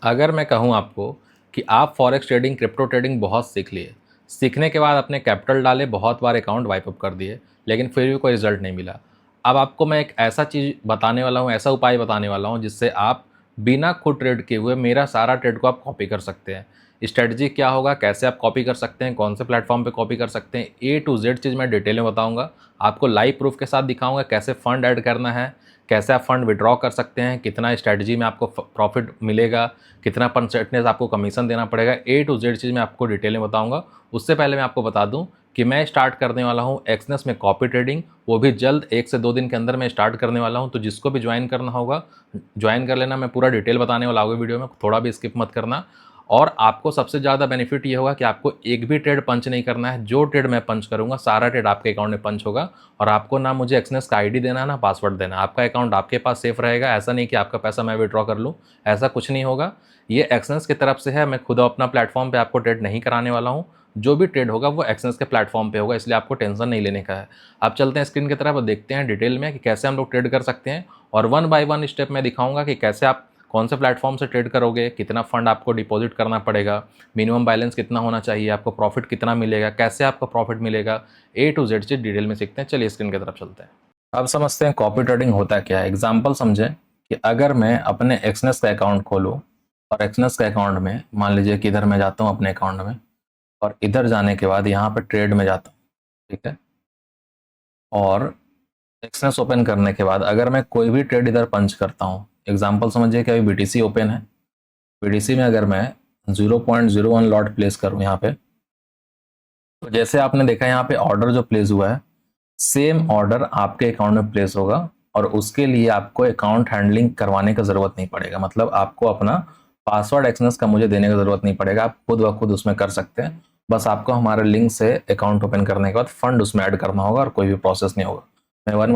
अगर मैं कहूँ आपको कि आप फॉरेक्स ट्रेडिंग, क्रिप्टो ट्रेडिंग बहुत सीख लिए, सीखने के बाद अपने कैपिटल डाले, बहुत बार अकाउंट वाइप अप कर दिए, लेकिन फिर भी कोई रिजल्ट नहीं मिला। अब आपको मैं एक ऐसा चीज़ बताने वाला हूँ, ऐसा उपाय बताने वाला हूँ जिससे आप बिना खुद ट्रेड किए हुए मेरा सारा ट्रेड को आप कॉपी कर सकते हैं। स्ट्रेटजी क्या होगा, कैसे आप कॉपी कर सकते हैं, कौन से प्लेटफॉर्म पे कॉपी कर सकते हैं, ए टू जेड चीज़ मैं डिटेल में बताऊंगा। आपको लाइव प्रूफ के साथ दिखाऊंगा कैसे फ़ंड ऐड करना है, कैसे आप फ़ंड विड्रॉ कर सकते हैं, कितना स्ट्रेटजी में आपको प्रॉफिट मिलेगा, कितना परसेंटेज आपको कमीशन देना पड़ेगा, ए टू जेड चीज़ मैं आपको डिटेल में बताऊंगा। उससे पहले मैं आपको बता दूं कि मैं स्टार्ट करने वाला हूं एक्सनेस में कॉपी ट्रेडिंग, वो भी जल्द 1 से 2 दिन के अंदर मैं स्टार्ट करने वाला हूं। तो जिसको भी ज्वाइन करना होगा ज्वाइन कर लेना। मैं पूरा डिटेल बताने वाला हूँ वीडियो में, थोड़ा भी स्किप मत करना। और आपको सबसे ज़्यादा बेनिफिट ये होगा कि आपको एक भी ट्रेड पंच नहीं करना है। जो ट्रेड मैं पंच करूँगा सारा ट्रेड आपके अकाउंट में पंच होगा, और आपको ना मुझे एक्सनेस का आईडी देना है ना पासवर्ड देना है। आपका अकाउंट आपके पास सेफ रहेगा। ऐसा नहीं कि आपका पैसा मैं विड्रॉ कर लूँ, ऐसा कुछ नहीं होगा। ये एक्सनेस की तरफ से है, मैं खुद अपना प्लेटफॉर्म पे आपको ट्रेड नहीं कराने वाला हूँ। जो भी ट्रेड होगा वो एक्सनेस के प्लेटफॉर्म पे होगा, इसलिए आपको टेंशन नहीं लेने का है। अब चलते हैं स्क्रीन की तरफ और देखते हैं डिटेल में कि कैसे हम लोग ट्रेड कर सकते हैं, और वन बाय वन स्टेप मैं दिखाऊंगा कि कैसे आप कौन से प्लेटफॉर्म से ट्रेड करोगे, कितना फंड आपको डिपॉजिट करना पड़ेगा, मिनिमम बैलेंस कितना होना चाहिए, आपको प्रॉफिट कितना मिलेगा, कैसे आपको प्रॉफिट मिलेगा, ए टू जेड चीज डिटेल में सीखते हैं। चलिए स्क्रीन की तरफ चलते हैं। अब समझते हैं कॉपी ट्रेडिंग होता क्या है। एग्जाम्पल समझें कि अगर मैं अपने एक्सनेस का अकाउंट खोलूँ और एक्सनेस के अकाउंट में मान लीजिए कि इधर मैं जाता हूँ अपने अकाउंट में, और इधर जाने के बाद यहाँ पे ट्रेड में जाता हूँ, ठीक है। और एक्सनेस ओपन करने के बाद अगर मैं कोई भी ट्रेड इधर पंच करता हूँ, एग्जाम्पल समझिए कि अभी बीटीसी ओपन है, बीटीसी में अगर मैं 0.01 लॉट प्लेस करूँ यहाँ पे, तो जैसे आपने देखा यहाँ पे ऑर्डर जो प्लेस हुआ है, सेम ऑर्डर आपके अकाउंट में प्लेस होगा, और उसके लिए आपको अकाउंट हैंडलिंग करवाने का जरूरत नहीं पड़ेगा। मतलब आपको अपना पासवर्ड एक्सनेस का मुझे देने की जरूरत नहीं पड़ेगा, आप खुद ब खुद उसमें कर सकते हैं। बस आपको हमारे लिंक से अकाउंट ओपन करने के बाद फंड उसमें ऐड करना होगा, और कोई भी प्रोसेस नहीं होगा। मैं वन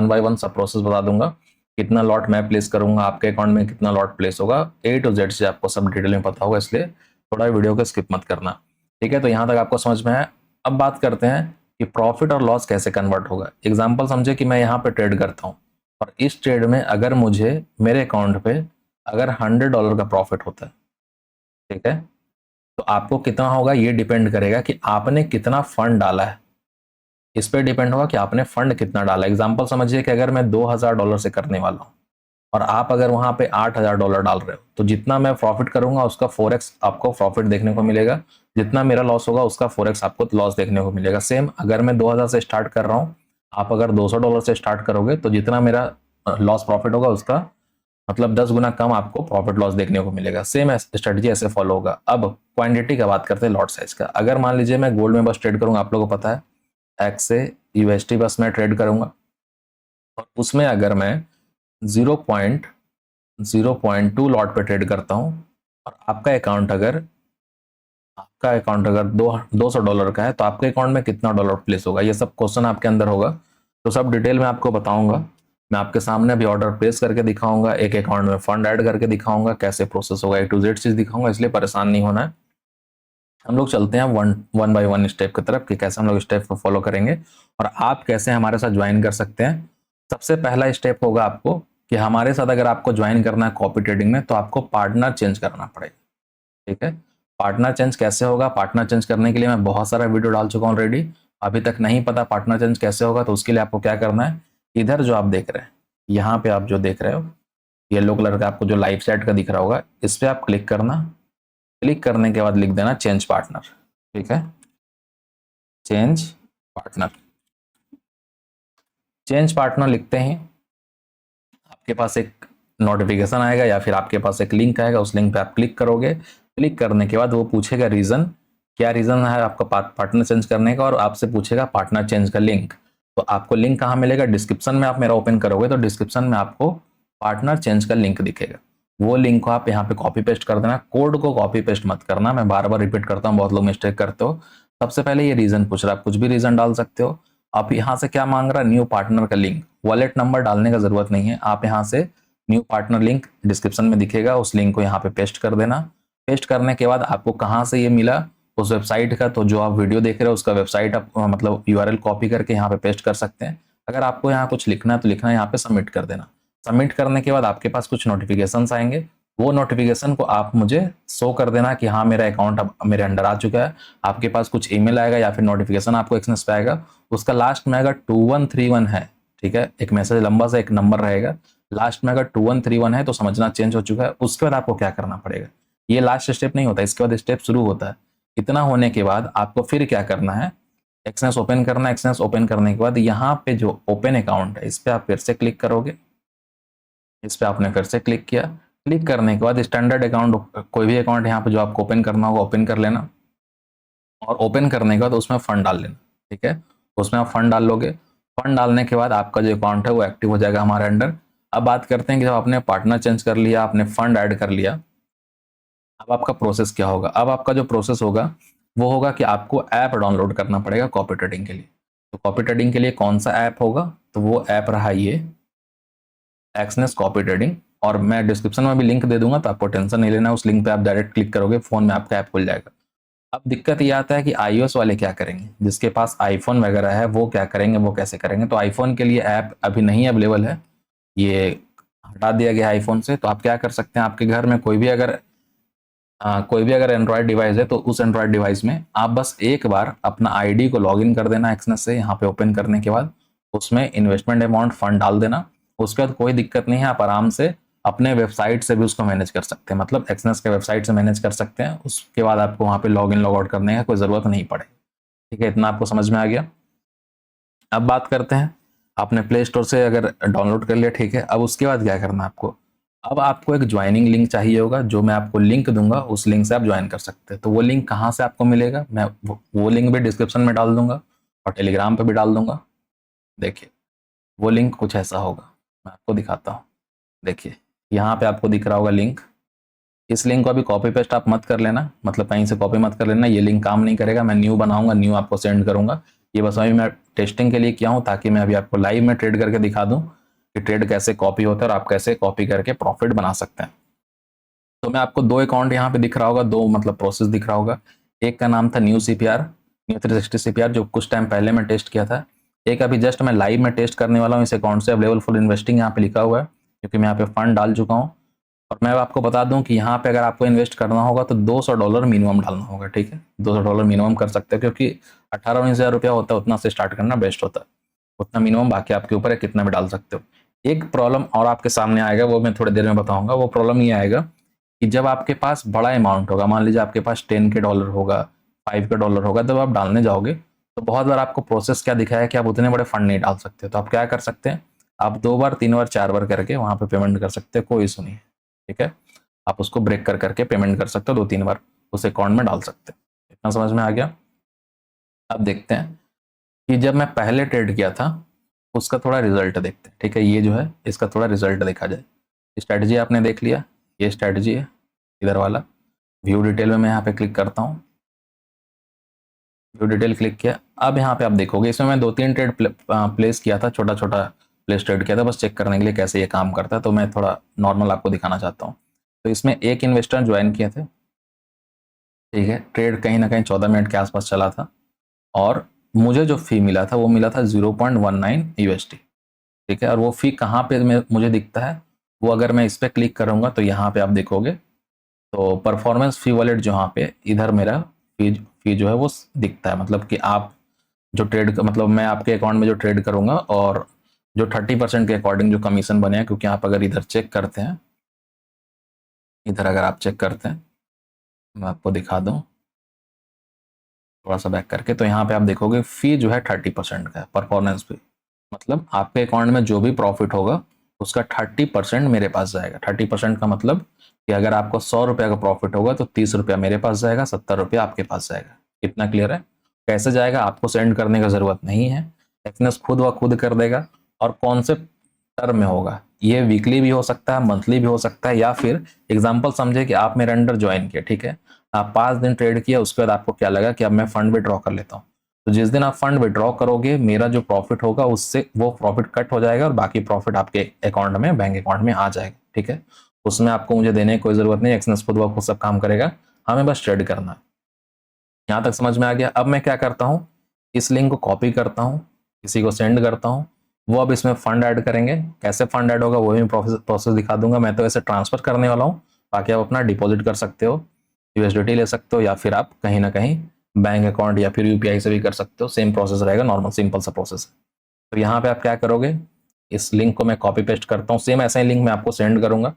बाय वन सब प्रोसेस बता दूंगा। कितना लॉट मैं प्लेस करूंगा, आपके अकाउंट में कितना लॉट प्लेस होगा, ए टू जेड से आपको सब डिटेल में पता होगा, इसलिए थोड़ा वीडियो को स्किप मत करना। ठीक है, तो यहाँ तक आपको समझ में है। अब बात करते हैं कि प्रॉफिट और लॉस कैसे कन्वर्ट होगा। एग्जाम्पल समझे कि मैं यहाँ पे ट्रेड करता हूँ, और इस ट्रेड में अगर मुझे मेरे अकाउंट पे अगर $100 का प्रॉफिट होता है, ठीक है, तो आपको कितना होगा ये डिपेंड करेगा कि आपने कितना फंड डाला है। इस पर डिपेंड होगा कि आपने फंड कितना डाला। एग्जाम्पल समझिए कि अगर मैं $2000 से करने वाला हूँ, और आप अगर वहां पे $8000 डाल रहे हो, तो जितना मैं प्रॉफिट करूंगा उसका 4x आपको प्रॉफिट देखने को मिलेगा, जितना मेरा लॉस होगा उसका 4x आपको लॉस देखने को मिलेगा। सेम अगर मैं 2000 से स्टार्ट कर रहा हूँ, आप अगर $200 से स्टार्ट करोगे, तो जितना मेरा लॉस प्रॉफिट होगा उसका मतलब 10 गुना कम आपको प्रॉफिट लॉस देखने को मिलेगा। सेम स्ट्रेटजी ऐसे फॉलो होगा। अब क्वांटिटी का बात करते हैं, लॉट साइज का। अगर मान लीजिए मैं गोल्ड में बस ट्रेड करूंगा, आप लोगों को पता है एक्स से यूएसटी बस मैं ट्रेड करूंगा, और उसमें अगर मैं 0.2 लॉट पे ट्रेड करता हूं, और आपका अकाउंट अगर $200 का है, तो आपके अकाउंट में कितना डॉलर प्लेस होगा, ये सब क्वेश्चन आपके अंदर होगा। तो सब डिटेल में आपको बताऊंगा। मैं आपके सामने भी ऑर्डर प्लेस करके दिखाऊंगा, एक अकाउंट में फंड ऐड करके दिखाऊंगा, कैसे प्रोसेस होगा, ए टू जेड चीज दिखाऊंगा, इसलिए परेशान नहीं होना है। हम लोग चलते हैं वन बाय वन स्टेप की तरफ कि कैसे हम लोग स्टेप को फॉलो करेंगे और आप कैसे हमारे साथ ज्वाइन कर सकते हैं। सबसे पहला स्टेप होगा आपको कि हमारे साथ अगर आपको ज्वाइन करना है कॉपी ट्रेडिंग में, तो आपको पार्टनर चेंज करना पड़ेगा। ठीक है, पार्टनर चेंज कैसे होगा? पार्टनर चेंज करने के लिए मैं बहुत सारा वीडियो डाल चुका हूँ ऑलरेडी। अभी तक नहीं पता पार्टनर चेंज कैसे होगा, तो उसके लिए आपको क्या करना है, इधर जो आप देख रहे हैं, यहाँ पे आप जो देख रहे हो येलो कलर का आपको जो लाइव सेट का दिख रहा होगा, इस पर आप क्लिक करना। क्लिक करने के बाद लिख देना चेंज पार्टनर। ठीक है, चेंज पार्टनर। चेंज पार्टनर लिखते ही आपके पास एक नोटिफिकेशन आएगा या फिर आपके पास एक लिंक आएगा, उस लिंक पे आप क्लिक करोगे। क्लिक करने के बाद वो पूछेगा रीजन, क्या रीजन है आपका पार्टनर चेंज करने का, और आपसे पूछेगा पार्टनर चेंज का लिंक। तो आपको लिंक कहाँ मिलेगा? डिस्क्रिप्शन में। आप मेरा ओपन करोगे तो डिस्क्रिप्शन में आपको पार्टनर चेंज का लिंक दिखेगा। वो लिंक को आप यहाँ पे कॉपी पेस्ट कर देना। कोड को कॉपी पेस्ट मत करना, मैं बार बार रिपीट करता हूँ, बहुत लोग मिस्टेक करते हो। सबसे पहले ये रीजन पूछ रहा है, आप कुछ भी रीजन डाल सकते हो। आप यहाँ से क्या मांग रहा है, न्यू पार्टनर का लिंक। वॉलेट नंबर डालने का जरूरत नहीं है, आप यहाँ से न्यू पार्टनर लिंक डिस्क्रिप्शन में दिखेगा, उस लिंक को यहाँ पे पेस्ट कर देना। पेस्ट करने के बाद आपको कहाँ से ये मिला, उस वेबसाइट का। तो जो आप वीडियो देख रहे हो उसका वेबसाइट आप मतलब यूआरएल कॉपी करके यहाँ पे पेस्ट कर सकते हैं। अगर आपको यहाँ कुछ लिखना है तो लिखना है, यहाँ पे सबमिट कर देना। सबमिट करने के बाद आपके पास कुछ नोटिफिकेशंस आएंगे, वो नोटिफिकेशन को आप मुझे शो कर देना कि हाँ मेरा अकाउंट अब मेरे अंडर आ चुका है। आपके पास कुछ ईमेल आएगा या फिर नोटिफिकेशन आपको एक्सएमएस पे आएगा, उसका लास्ट में अगर 2131 है, ठीक है, एक मैसेज लंबा सा एक नंबर रहेगा, लास्ट में अगर 2131 है तो समझना चेंज हो चुका है। उसके बाद आपको क्या करना पड़ेगा, ये लास्ट स्टेप नहीं होता, इसके बाद स्टेप शुरू होता है। इतना होने के बाद आपको फिर क्या करना है, एक्सएमएस ओपन करना है। एक्सएमएस ओपन करने के बाद यहाँ पे जो ओपन अकाउंट है इस पर आप फिर से क्लिक करोगे। इस पर आपने फिर से क्लिक किया। क्लिक करने के बाद स्टैंडर्ड अकाउंट, कोई भी अकाउंट यहाँ पे जो आपको ओपन करना होगा ओपन कर लेना, और ओपन करने के बाद उसमें फंड डाल लेना, ठीक है। उसमें आप फंड डाल लोगे। फंड डालने के बाद आपका जो अकाउंट है वो एक्टिव हो जाएगा हमारे अंडर। अब बात करते हैं कि जब आपने पार्टनर चेंज कर लिया, आपने फंड ऐड कर लिया, अब आपका प्रोसेस क्या होगा। अब आपका जो प्रोसेस होगा वो होगा कि आपको ऐप डाउनलोड करना पड़ेगा कॉपी ट्रेडिंग के लिए। तो कॉपी ट्रेडिंग के लिए कौन सा ऐप होगा, तो वो ऐप रहा ये एक्सनेस कॉपी ट्रेडिंग। और मैं डिस्क्रिप्शन में भी लिंक दे दूंगा, तो आपको टेंशन नहीं लेना, उस लिंक पे आप डायरेक्ट क्लिक करोगे, फोन में आपका ऐप खुल जाएगा। अब दिक्कत ये आता है कि iOS वाले क्या करेंगे, जिसके पास आईफोन वगैरह है वो क्या करेंगे, वो कैसे करेंगे। तो आईफोन के लिए ऐप अभी नहीं अवेलेबल है, ये हटा दिया गया आईफोन से। तो आप क्या कर सकते हैं, आपके घर में कोई भी अगर एंड्रॉयड डिवाइस है तो उस एंड्रॉयड डिवाइस में आप बस एक बार अपना आईडी को लॉगिन कर देना एक्सनेस से। यहाँ पे ओपन करने के बाद उसमें इन्वेस्टमेंट अमाउंट फंड डाल देना। उसके बाद कोई दिक्कत नहीं है, आप आराम से अपने वेबसाइट से भी उसको मैनेज कर सकते हैं, मतलब एक्सनेस के वेबसाइट से मैनेज कर सकते हैं। उसके बाद आपको वहाँ पे लॉग इन लॉग आउट करने का कोई ज़रूरत नहीं पड़ेगी, ठीक है। इतना आपको समझ में आ गया। अब बात करते हैं, आपने प्ले स्टोर से अगर डाउनलोड कर लिया, ठीक है। अब उसके बाद क्या करना है आपको, अब आपको एक ज्वाइनिंग लिंक चाहिए होगा, जो मैं आपको लिंक दूंगा, उस लिंक से आप ज्वाइन कर सकते हैं। तो वो लिंक कहाँ से आपको मिलेगा, मैं वो लिंक भी डिस्क्रिप्शन में डाल दूंगा और टेलीग्राम पे भी डाल दूंगा। देखिए वो लिंक कुछ ऐसा होगा, मैं आपको दिखाता हूँ। देखिए यहाँ पे आपको दिख रहा होगा लिंक। इस लिंक को अभी कॉपी पेस्ट आप मत कर लेना, मतलब कहीं से कॉपी मत कर लेना, ये लिंक काम नहीं करेगा। मैं न्यू बनाऊंगा, न्यू आपको सेंड करूंगा। ये बस अभी मैं टेस्टिंग के लिए किया हूँ, ताकि मैं अभी आपको लाइव में ट्रेड करके दिखा दूं कि ट्रेड कैसे कॉपी होता है और आप कैसे कॉपी करके प्रॉफिट बना सकते हैं। तो मैं आपको दो अकाउंट यहाँ पे दिख रहा होगा, दो मतलब प्रोसेस दिख रहा होगा। एक का नाम था न्यू सीपीआर, न्यू 360 सीपीआर, जो कुछ टाइम पहले मैं टेस्ट किया था। एक अभी जस्ट मैं लाइव में टेस्ट करने वाला हूँ, इस अकाउंट से अवेलेबल फुल इन्वेस्टिंग यहाँ पे लिखा हुआ है, क्योंकि मैं यहाँ पे फंड डाल चुका हूँ। और मैं आपको बता दूं कि यहाँ पे अगर आपको इन्वेस्ट करना होगा तो $200 मिनिमम डालना होगा, ठीक है। $200 मिनिमम कर सकते हो, क्योंकि 18-19 हज़ार रुपया होता है, उतना से स्टार्ट करना बेस्ट होता है। उतना मिनिमम, बाकी आपके ऊपर है कितना भी डाल सकते हो। एक प्रॉब्लम और आपके सामने आएगा, वो मैं थोड़ी देर में बताऊंगा। वो प्रॉब्लम ये आएगा कि जब आपके पास बड़ा अमाउंट होगा, मान लीजिए आपके पास $10 होगा, $5 होगा, जब आप डालने जाओगे तो बहुत बार आपको प्रोसेस क्या दिखाया कि आप उतने बड़े फंड नहीं डाल सकते। तो आप क्या कर सकते हैं, आप 2 बार 3 बार 4 बार करके वहां पे पेमेंट कर सकते हैं, कोई इशू नहीं है, ठीक है। आप उसको ब्रेक कर करके पेमेंट कर सकते हो, 2-3 बार उस अकाउंट में डाल सकते हैं। इतना समझ में आ गया। अब देखते हैं कि जब मैं पहले ट्रेड किया था उसका थोड़ा रिजल्ट देखते हैं, ठीक है। ये जो है इसका थोड़ा रिजल्ट देखा जाए। स्ट्रैटेजी आपने देख लिया, ये स्ट्रैटेजी है इधर वाला। व्यू डिटेल में मैं यहाँ पे क्लिक करता हूँ, व्यू डिटेल क्लिक किया। अब यहाँ पे आप देखोगे इसमें मैं 2-3 ट्रेड प्लेस किया था, छोटा छोटा प्लेस ट्रेड किया था, बस चेक करने के लिए कैसे ये काम करता है। तो मैं थोड़ा नॉर्मल आपको दिखाना चाहता हूँ। तो इसमें एक इन्वेस्टर ज्वाइन किए थे, ठीक है। ट्रेड कहीं ना कहीं 14 मिनट के आसपास चला था, और मुझे जो फी मिला था वो मिला था 0.19 USD, ठीक है। और वो फी कहाँ पे मुझे दिखता है, वो अगर मैं इस पर क्लिक करूँगा तो यहाँ पे आप देखोगे, तो परफॉर्मेंस फी वॉलेट जो यहाँ पे इधर मेरा फी जो है वो दिखता है। मतलब कि आप जो ट्रेड, मतलब मैं आपके अकाउंट में जो ट्रेड करूँगा, और जो 30% के अकॉर्डिंग जो कमीशन बने हैं, क्योंकि आप अगर इधर चेक करते हैं, इधर अगर आप चेक करते हैं, मैं आपको दिखा दूँ थोड़ा सा बैक करके, तो यहाँ पे आप देखोगे फी जो है 30% का है, परफॉर्मेंस फी। मतलब आपके अकाउंट में जो भी प्रॉफिट होगा उसका 30% मेरे पास जाएगा। 30% का मतलब कि अगर आपको ₹100 का प्रॉफिट होगा तो ₹30 मेरे पास जाएगा, ₹70 आपके पास जाएगा। कितना क्लियर है। कैसे जाएगा, आपको सेंड करने का जरूरत नहीं है, एक्सनेस खुद व खुद कर देगा। और कौन से टर्म में होगा, ये वीकली भी हो सकता है, मंथली भी हो सकता है, या फिर एग्जाम्पल समझे कि आप मेरे अंडर ज्वाइन किए, ठीक है। आप 5 दिन ट्रेड किया, उसके बाद आपको क्या लगा कि अब मैं फंड विड्रॉ कर लेता हूँ। तो जिस दिन आप फंड विड्रॉ करोगे, मेरा जो प्रॉफिट होगा उससे वो प्रॉफिट कट हो जाएगा, और बाकी प्रॉफिट आपके अकाउंट में, बैंक अकाउंट में आ जाएगा, ठीक है। उसमें आपको मुझे देने की कोई जरूरत नहीं, एक्सनेस खुद व खुद सब काम करेगा, हमें बस ट्रेड करना है। यहाँ तक समझ में आ गया। अब मैं क्या करता हूँ, इस लिंक को कॉपी करता हूँ, किसी को सेंड करता हूँ, वो अब इसमें फंड ऐड करेंगे। कैसे फंड ऐड होगा वो भी प्रोसेस दिखा दूंगा। मैं तो ऐसे ट्रांसफर करने वाला हूँ, बाकी आप अपना डिपॉजिट कर सकते हो, यूएसडीटी ले सकते हो, या फिर आप कहीं ना कहीं बैंक अकाउंट या फिर यूपीआई से भी कर सकते हो। सेम प्रोसेस रहेगा, नॉर्मल सिंपल सा प्रोसेस है। तो यहाँ पे आप क्या करोगे, इस लिंक को मैं कॉपी पेस्ट करता हूँ, सेम ऐसा ही लिंक मैं आपको सेंड करूँगा।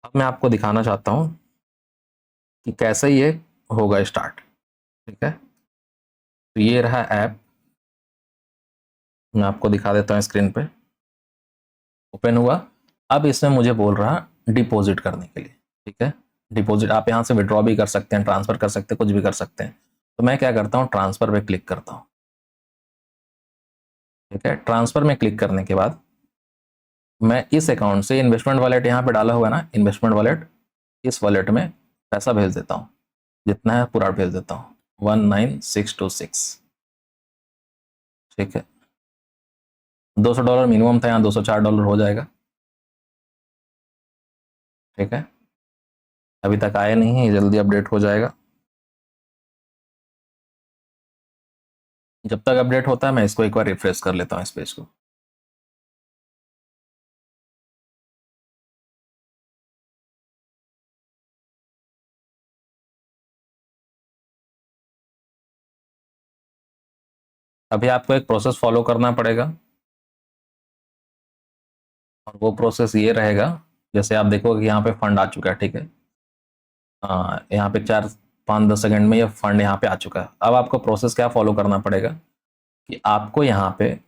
अब मैं आपको दिखाना चाहता हूँ कि कैसे ये होगा स्टार्ट। ठीक है, तो ये रहा ऐप, मैं आपको दिखा देता हूँ स्क्रीन पे। ओपन हुआ। अब इसमें मुझे बोल रहा डिपॉजिट करने के लिए। ठीक है, डिपॉजिट आप यहाँ से विड्रॉ भी कर सकते हैं, ट्रांसफर कर सकते हैं, कुछ भी कर सकते हैं। तो मैं क्या करता हूँ, ट्रांसफर पे क्लिक करता हूँ। ठीक है, ट्रांसफर में क्लिक करने के बाद मैं इस अकाउंट से इन्वेस्टमेंट वॉलेट यहाँ पे डाला हुआ है ना, इन्वेस्टमेंट वॉलेट, इस वॉलेट में पैसा भेज देता हूँ, जितना है पूरा भेज देता हूँ, 19626। ठीक है, $200 मिनिमम था, यहाँ $204 हो जाएगा। ठीक है, अभी तक आया नहीं है, जल्दी अपडेट हो जाएगा। जब तक अपडेट होता है मैं इसको एक बार रिफ्रेश कर लेता हूँ इस पेज को। अभी आपको एक प्रोसेस फॉलो करना पड़ेगा, और वो प्रोसेस ये रहेगा, जैसे आप देखोगे कि यहाँ पे फंड आ चुका है। ठीक है, यहाँ पे 4 5 10 सेकंड में ये फंड यहाँ पे आ चुका है। अब आपको प्रोसेस क्या फॉलो करना पड़ेगा कि आपको यहाँ पे,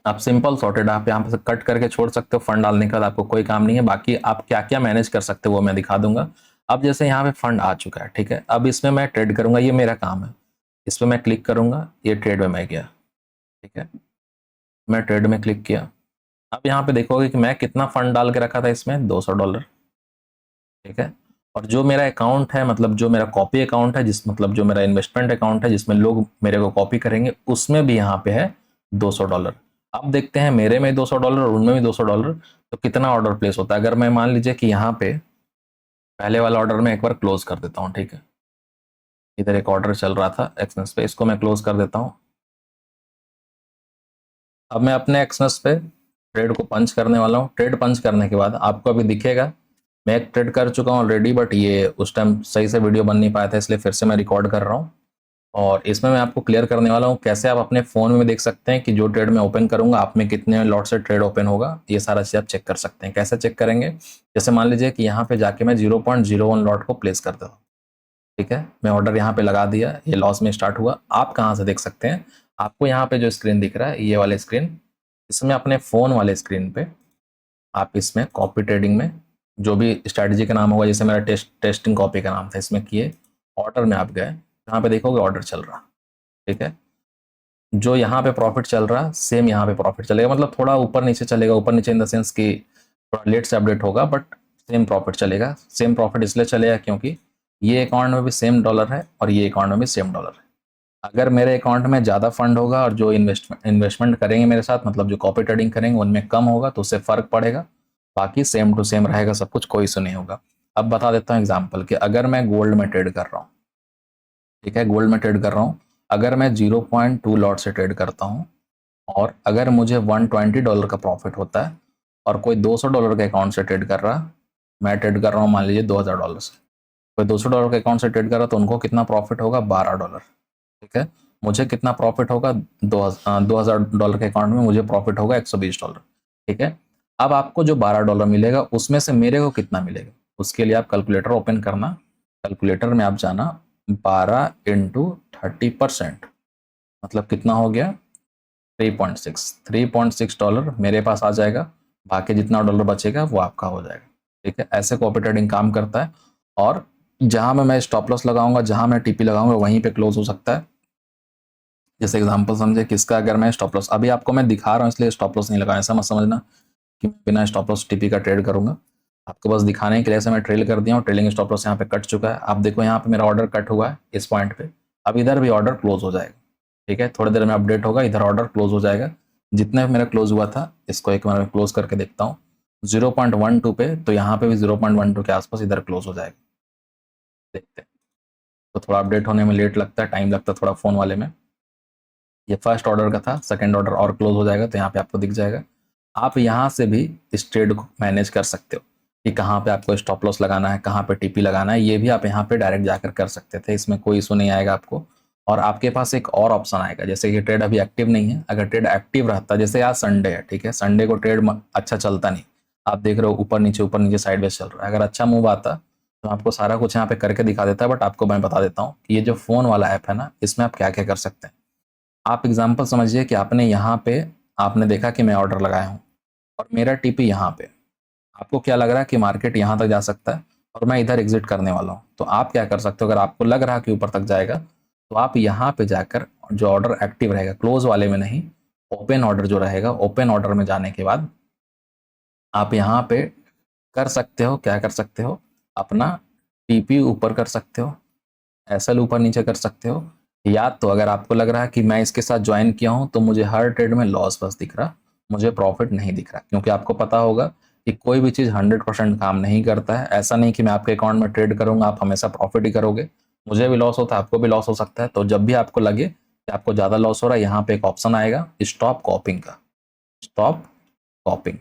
आप सिंपल सॉर्टेड आप यहाँ पे कट करके छोड़ सकते हो, फंड डालने का आपको कोई काम नहीं है। बाकी आप क्या क्या मैनेज कर सकते हो वो मैं दिखा दूंगा। अब जैसे यहाँ पे फंड आ चुका है, ठीक है, अब इसमें मैं ट्रेड करूंगा, ये मेरा काम है। इस पर मैं क्लिक करूंगा, ये ट्रेड में मैं गया। ठीक है, मैं ट्रेड में क्लिक किया। अब यहाँ पे देखोगे कि मैं कितना फंड डाल के रखा था इसमें, $200। ठीक है, और जो मेरा अकाउंट है, मतलब जो मेरा कॉपी अकाउंट है, जिस मतलब जो मेरा इन्वेस्टमेंट अकाउंट है जिसमें लोग मेरे को कॉपी करेंगे, उसमें भी यहाँ पे है $200। अब देखते हैं मेरे में $200 और उनमें भी $200, तो कितना ऑर्डर प्लेस होता है। अगर मैं मान लीजिए कि यहाँ पे पहले वाला ऑर्डर में एक बार क्लोज कर देता हूँ। ठीक है, इधर एक ऑर्डर चल रहा था एक्सनेस पे, इसको मैं क्लोज कर देता हूँ। अब मैं अपने एक्सनेस पे ट्रेड को पंच करने वाला हूँ। ट्रेड पंच करने के बाद आपको अभी दिखेगा मैं एक ट्रेड कर चुका हूँ ऑलरेडी, बट ये उस टाइम सही से वीडियो बन नहीं पाया था, इसलिए फिर से मैं रिकॉर्ड कर रहा हूँ। और इसमें मैं आपको क्लियर करने वाला हूँ कैसे आप अपने फ़ोन में देख सकते हैं कि जो ट्रेड मैं ओपन करूँगा आप में कितने लॉट से ट्रेड ओपन होगा। ये सारा चीज़ आप चेक कर सकते हैं। कैसे चेक करेंगे, जैसे मान लीजिए कि यहाँ पे जाके मैं 0.01 लॉट को प्लेस कर देता हूँ। ठीक है, मैं ऑर्डर यहाँ पे लगा दिया, ये लॉस में स्टार्ट हुआ। आप कहाँ से देख सकते हैं, आपको यहाँ पे जो स्क्रीन दिख रहा है ये वाले स्क्रीन, इसमें अपने फ़ोन वाले स्क्रीन पे आप इसमें कॉपी ट्रेडिंग में जो भी स्ट्रैटेजी का नाम होगा, जैसे मेरा टेस्टिंग कॉपी का नाम था, इसमें किए ऑर्डर में आप गए, यहाँ पे देखोगे ऑर्डर चल रहा। ठीक है, जो यहाँ पे प्रॉफिट चल रहा सेम यहाँ पे प्रॉफिट चलेगा, मतलब थोड़ा ऊपर नीचे चलेगा, ऊपर नीचे इन द सेंस कि थोड़ा लेट से अपडेट होगा, बट सेम प्रॉफिट चलेगा। सेम प्रॉफिट इसलिए चलेगा क्योंकि ये अकाउंट में भी सेम डॉलर है और ये अकाउंट में भी सेम डॉलर है। अगर मेरे अकाउंट में ज़्यादा फंड होगा और जो इन्वेस्टमेंट करेंगे मेरे साथ, मतलब जो कॉपी ट्रेडिंग करेंगे, उनमें कम होगा तो उससे फ़र्क पड़ेगा। बाकी सेम टू सेम रहेगा सब कुछ, कोई इशू नहीं होगा। अब बता देता हूँ एग्जांपल कि अगर मैं गोल्ड में ट्रेड कर रहा हूँ, ठीक है, गोल्ड में ट्रेड कर रहा हूँ, अगर मैं 0.2 लॉट से ट्रेड करता हूँ और अगर मुझे $120 का प्रॉफिट होता है और कोई $200 के अकाउंट से ट्रेड कर रहा, मैं ट्रेड कर रहा हूँ मान लीजिए $2000 से, कोई $200 के अकाउंट से ट्रेड कर रहा तो उनको कितना प्रॉफिट होगा, $12। ठीक है, मुझे कितना प्रॉफिट होगा, $2000 के अकाउंट में मुझे प्रॉफिट होगा $120। ठीक है, अब आपको जो $12 मिलेगा उसमें से मेरे को कितना मिलेगा, उसके लिए आप कैलकुलेटर ओपन करना, कैलकुलेटर में आप जाना, 12 इंटू 30%, मतलब कितना हो गया, 3.6 डॉलर मेरे पास आ जाएगा। बाकी जितना डॉलर बचेगा वो आपका हो जाएगा। ठीक है, ऐसे कॉपी ट्रेडिंग काम करता है। और जहां मैं स्टॉप लॉस लगाऊंगा, जहां मैं टीपी लगाऊंगा, वहीं पे क्लोज हो सकता है। जैसे एग्जांपल समझे किसका, अगर मैं स्टॉप लॉस अभी आपको मैं दिखा रहा हूँ इसलिए स्टॉप लॉस नहीं लगाया, ऐसा मत समझना कि मैं बिना स्टॉप लॉस टीपी का ट्रेड करूंगा। आपको बस दिखाने के लिए ऐसे मैं ट्रेल कर दिया हूँ। ट्रेलिंग स्टॉप लॉस यहाँ पे कट चुका है, आप देखो यहाँ पे मेरा ऑर्डर कट हुआ है इस पॉइंट पे। अब इधर भी ऑर्डर क्लोज हो जाएगा। ठीक है, थोड़ी देर में अपडेट होगा, इधर ऑर्डर क्लोज हो जाएगा। जितने मेरा क्लोज हुआ था इसको एक बार मैं क्लोज करके देखता हूँ 0.12 पे, तो यहाँ पे भी 0.12 के आसपास इधर क्लोज हो जाएगा। देखते हैं, तो थोड़ा अपडेट होने में लेट लगता है, टाइम लगता है थोड़ा फ़ोन वाले में। ये फर्स्ट ऑर्डर का था, सेकंड ऑर्डर और क्लोज हो जाएगा तो यहाँ पे आपको दिख जाएगा। आप यहाँ से भी इस ट्रेड को मैनेज कर सकते हो। कि कहाँ पे आपको स्टॉप लॉस लगाना है, कहाँ पे टीपी लगाना है, ये भी आप यहाँ पे डायरेक्ट जाकर कर सकते थे, इसमें कोई इशू नहीं आएगा आपको। और आपके पास एक और ऑप्शन आएगा, जैसे कि ट्रेड अभी एक्टिव नहीं है, अगर ट्रेड एक्टिव रहता, जैसे आज संडे है, ठीक है, संडे को ट्रेड अच्छा चलता नहीं, आप देख रहे हो ऊपर नीचे साइडवेज चल रहा है, अगर अच्छा मूव आता तो आपको सारा कुछ यहाँ पे करके दिखा देता है। बट आपको मैं बता देता हूँ कि ये जो फ़ोन वाला ऐप है ना, इसमें आप क्या क्या कर सकते हैं। आप एग्जाम्पल समझिए कि आपने यहाँ पे आपने देखा कि मैं ऑर्डर लगाया हूँ और मेरा टीपी यहाँ पे, आपको क्या लग रहा है कि मार्केट यहाँ तक जा सकता है और मैं इधर एग्जिट करने वाला हूँ, तो आप क्या कर सकते हो, अगर आपको लग रहा है कि ऊपर तक जाएगा, तो आप यहाँ पे जाकर जो ऑर्डर एक्टिव रहेगा, क्लोज वाले में नहीं, ओपन ऑर्डर जो रहेगा, ओपन ऑर्डर में जाने के बाद आप यहाँ पे कर सकते हो, क्या कर सकते हो, अपना टीपी ऊपर कर सकते हो, एसएल ऊपर नीचे कर सकते हो। या तो अगर आपको लग रहा है कि मैं इसके साथ ज्वाइन किया हूँ तो मुझे हर ट्रेड में लॉस बस दिख रहा, मुझे प्रॉफिट नहीं दिख रहा, क्योंकि आपको पता होगा कि कोई भी चीज़ 100% काम नहीं करता है। ऐसा नहीं कि मैं आपके अकाउंट में ट्रेड करूंगा आप हमेशा प्रॉफिट ही करोगे, मुझे भी लॉस होता है, आपको भी लॉस हो सकता है। तो जब भी आपको लगे कि आपको ज़्यादा लॉस हो रहा है, यहाँ पे एक ऑप्शन आएगा स्टॉप कॉपिंग का, स्टॉप कॉपिंग,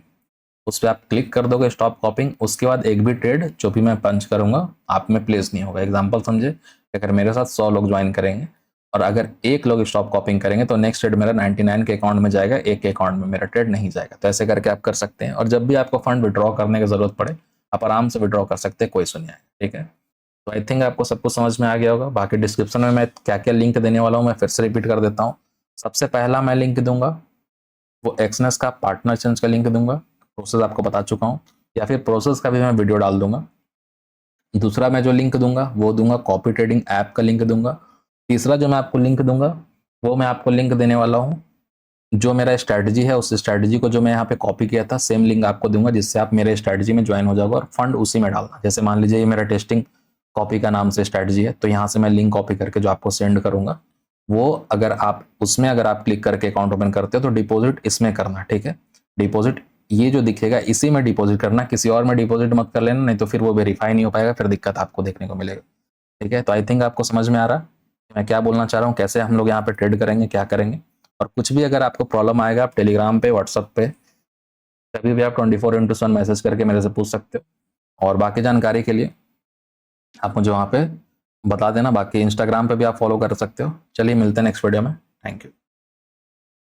उस पर आप क्लिक कर दोगे स्टॉप कॉपिंग। उसके बाद एक भी ट्रेड जो भी मैं पंच करूंगा आप में प्लेस नहीं होगा। एग्जांपल समझे, अगर मेरे साथ 100 लोग ज्वाइन करेंगे और अगर एक लोग स्टॉप कॉपिंग करेंगे तो नेक्स्ट ट्रेड मेरा 99 के अकाउंट में जाएगा, एक के अकाउंट में मेरा ट्रेड नहीं जाएगा। तो ऐसे करके आप कर सकते हैं और जब भी आपको फंड विड्रॉ करने की जरूरत पड़े आप आराम से विड्रॉ कर सकते हैं, कोई सुनिए आएगा। ठीक है, तो आई थिंक आपको सब कुछ समझ में आ गया होगा। बाकी डिस्क्रिप्शन में मैं क्या क्या लिंक देने वाला हूँ मैं फिर से रिपीट कर देता हूँ। सबसे पहला मैं लिंक दूंगा वो एक्सनेस का पार्टनर चेंज का लिंक दूंगा, प्रोसेस आपको बता चुका हूँ, या फिर प्रोसेस का भी मैं वीडियो डाल दूंगा। दूसरा मैं जो लिंक दूंगा वो दूंगा कॉपी ट्रेडिंग ऐप का लिंक दूंगा। तीसरा जो मैं आपको लिंक दूंगा वो मैं आपको लिंक देने वाला हूँ जो मेरा स्ट्रैटेजी है, उस स्ट्रैटेजी को जो मैं यहाँ पे कॉपी किया था सेम लिंक आपको दूंगा, जिससे आप मेरे स्ट्रैटेजी में ज्वाइन हो जाओगे और फंड उसी में डालना। जैसे मान लीजिए ये मेरा टेस्टिंग कॉपी का नाम से स्ट्रैटेजी है, तो यहाँ से मैं लिंक कॉपी करके जो आपको सेंड करूंगा वो अगर आप उसमें अगर आप क्लिक करके अकाउंट ओपन करते हो तो डिपॉजिट इसमें करना। ठीक है, डिपॉजिट ये जो दिखेगा इसी में डिपॉजिट करना, किसी और में डिपॉजिट मत कर लेना, नहीं तो फिर वो वेरीफाई नहीं हो पाएगा, फिर दिक्कत आपको देखने को मिलेगा। ठीक है, तो आई थिंक आपको समझ में आ रहा है मैं क्या बोलना चाह रहा हूँ, कैसे हम लोग यहाँ पे ट्रेड करेंगे, क्या करेंगे। और कुछ भी अगर आपको प्रॉब्लम आएगा आप टेलीग्राम पे, व्हाट्सअप पे कभी भी आप 24/7 मैसेज करके मेरे से पूछ सकते हो। और बाकी जानकारी के लिए आप मुझे वहाँ पे बता देना, बाकी इंस्टाग्राम पे भी आप फॉलो कर सकते हो। चलिए मिलते हैं नेक्स्ट वीडियो में, थैंक यू।